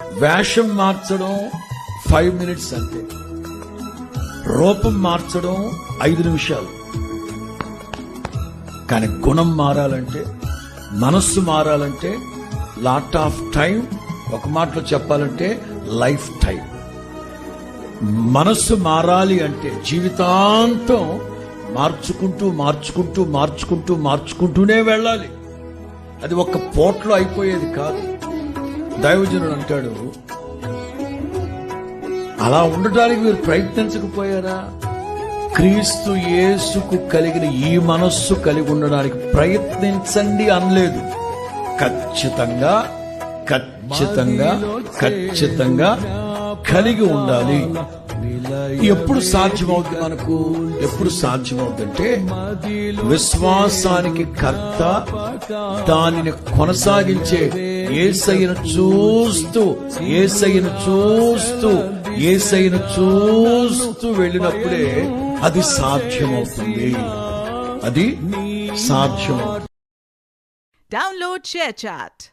వేషం మార్చడం 5 minutes అంతే, రూపం మార్చడం 5 నిమిషాలు. కానీ గుణం మారాలంటే, మనస్సు మారాలంటే లాట్ ఆఫ్ టైం. ఒక మాటలో చెప్పాలంటే లైఫ్ టైం. మనస్సు మారాలి అంటే జీవితాంతం మార్చుకుంటూ మార్చుకుంటూ మార్చుకుంటూ మార్చుకుంటూనే వెళ్ళాలి. అది ఒక్క పోట్లో అయిపోయేది కాదు. దైవజనుడు అంటాడు, అలా ఉండటానికి మీరు ప్రయత్నించకపోయారా? క్రీస్తు యేసుకు కలిగిన ఈ మనస్సు కలిగి ఉండడానికి ప్రయత్నించండి అనలేదు. ఖచ్చితంగా ఖచ్చితంగా ఖచ్చితంగా కలిగి ఉండాలి. ఎప్పుడు సాధ్యమవుతుంది మనకు? ఎప్పుడు సాధ్యమవుతుందంటే విశ్వాసానికి కర్త, దానిని కొనసాగించే యేసయ్యను చూస్తూ యేసయ్యను చూస్తూ యేసయ్యను చూస్తూ వెళ్ళినప్పుడే అది సాధ్యమవుతుంది. అది సాధ్యం. Download ShareChat.